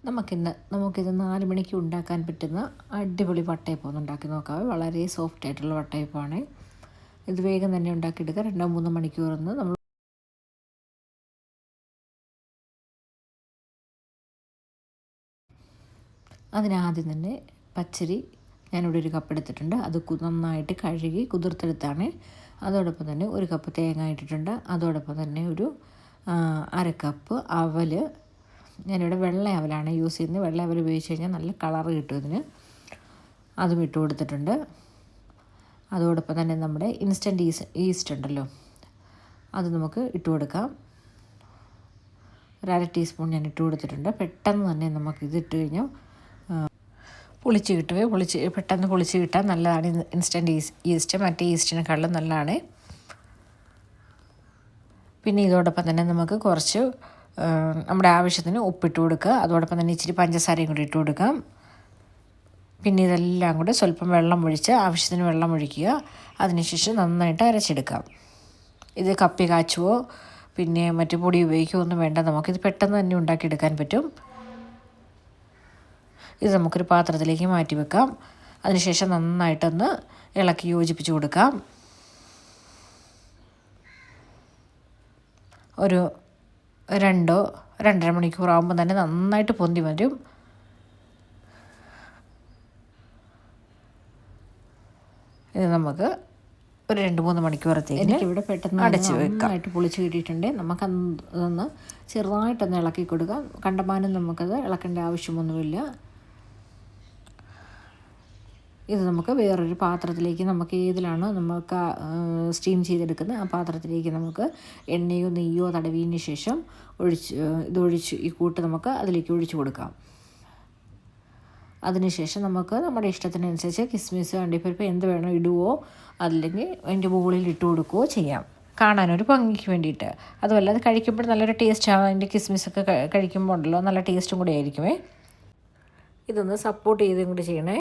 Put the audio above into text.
നമുക്കിത് 4 മണിക്ക് ഉണ്ടാക്കാൻ പറ്റുന്ന അടിപൊളി വട്ടയപ്പം ഒന്ന് ഉണ്ടാക്കി നോക്കാം. വളരെ സോഫ്റ്റ് ആയിട്ടുള്ള വട്ടയപ്പമാണ്. ഇത് വേഗം തന്നെ ഉണ്ടാക്കിയെടുക്കുക. 2-3 മണിക്കൂറൊന്ന് നമ്മൾ അതിനാദ്യം തന്നെ പച്ചരി ഞാനിവിടെ ഒരു കപ്പ് എടുത്തിട്ടുണ്ട്. അത് നന്നായിട്ട് കഴുകി കുതിർത്തെടുത്താണ്. അതോടൊപ്പം തന്നെ 1 കപ്പ് തേങ്ങ ഇട്ടിട്ടുണ്ട്. അതോടൊപ്പം തന്നെ ഒരു 1/2 കപ്പ് അവൽ. ഞാനിവിടെ വെള്ള അവലാണ് യൂസ് ചെയ്യുന്നത്. വെള്ള അവൽ ഉപയോഗിച്ച് കഴിഞ്ഞാൽ നല്ല കളർ കിട്ടും ഇതിന്. അതും ഇട്ട് കൊടുത്തിട്ടുണ്ട്. അതോടൊപ്പം തന്നെ നമ്മുടെ ഇൻസ്റ്റൻറ്റ് ഈസ്റ്റ് ഉണ്ടല്ലോ, അത് നമുക്ക് ഇട്ട് കൊടുക്കാം. 1/2 ടീസ്പൂൺ ഞാൻ ഇട്ട് കൊടുത്തിട്ടുണ്ട്. പെട്ടെന്ന് തന്നെ നമുക്കിത് ഇട്ട് കഴിഞ്ഞാൽ പൊളിച്ച് കിട്ടുമേ. പെട്ടെന്ന് പൊളിച്ച് കിട്ടാൻ നല്ലതാണ് ഇൻസ്റ്റൻറ്റ് ഈസ്റ്റ്. മറ്റേ ഈസ്റ്റിനെക്കാളും നല്ലതാണ്. പിന്നെ ഇതോടൊപ്പം തന്നെ നമുക്ക് കുറച്ച് നമ്മുടെ ആവശ്യത്തിന് ഉപ്പിട്ട് കൊടുക്കുക. അതോടൊപ്പം തന്നെ ഇച്ചിരി പഞ്ചസാരയും കൂടി ഇട്ട് കൊടുക്കാം. പിന്നെ ഇതെല്ലാം കൂടി സ്വല്പം വെള്ളം ഒഴിച്ച് ആവശ്യത്തിന് വെള്ളം ഒഴിക്കുക. അതിനുശേഷം നന്നായിട്ട് അരച്ചെടുക്കാം. ഇത് കപ്പി കാച്ചുവോ പിന്നെ മറ്റു പൊടി ഉപയോഗിക്കുകയോ ഒന്നും വേണ്ട. നമുക്കിത് പെട്ടെന്ന് തന്നെ ഉണ്ടാക്കിയെടുക്കാൻ പറ്റും. ഇത് നമുക്കൊരു പാത്രത്തിലേക്ക് മാറ്റി വെക്കാം. അതിനുശേഷം നന്നായിട്ടൊന്ന് ഇളക്കി യോജിപ്പിച്ച് കൊടുക്കാം. ഒരു 2-2.5 മണിക്കൂറാകുമ്പോൾ തന്നെ നന്നായിട്ട് പൊന്തി വരും. ഇത് നമുക്ക് ഒരു 2-3 മണിക്കൂറത്തേക്ക് എനിക്കിവിടെ പെട്ടെന്ന് അടച്ച് വെക്കാം. നന്നായിട്ട് പൊളിച്ച് കിട്ടിയിട്ടുണ്ട്. നമുക്കതൊന്ന് ചെറുതായിട്ടൊന്ന് ഇളക്കി കൊടുക്കാം. കണ്ടമാനം നമുക്കത് ഇളക്കേണ്ട ആവശ്യമൊന്നുമില്ല. ഇത് നമുക്ക് വേറൊരു പാത്രത്തിലേക്ക്, നമുക്ക് ഏതിലാണോ നമുക്ക് സ്റ്റീം ചെയ്തെടുക്കുന്നത് ആ പാത്രത്തിലേക്ക് നമുക്ക് എണ്ണയോ നെയ്യോ തടവിയതിന് ശേഷം ഇതൊഴിച്ച് ഈ കൂട്ട് നമുക്ക് അതിലേക്ക് ഒഴിച്ച് കൊടുക്കാം. അതിനുശേഷം നമുക്ക് നമ്മുടെ ഇഷ്ടത്തിനനുസരിച്ച് കിസ്മിസ് അണ്ടിപ്പരിപ്പ് എന്ത് വേണോ ഇടുവോ അല്ലെങ്കിൽ അതിൻ്റെ മുകളിൽ ഇട്ട് കൊടുക്കുകയോ ചെയ്യാം, കാണാനൊരു ഭംഗിക്ക് വേണ്ടിയിട്ട്. അതുമല്ല അത് കഴിക്കുമ്പോൾ നല്ലൊരു ടേസ്റ്റാണ്. അതിൻ്റെ കിസ്മിസൊക്കെ കഴിക്കുമ്പോൾ ഉണ്ടല്ലോ നല്ല ടേസ്റ്റും കൂടി ആയിരിക്കുമേ. ഇതൊന്ന് സപ്പോർട്ട് ചെയ്തും കൂടി ചെയ്യണേ.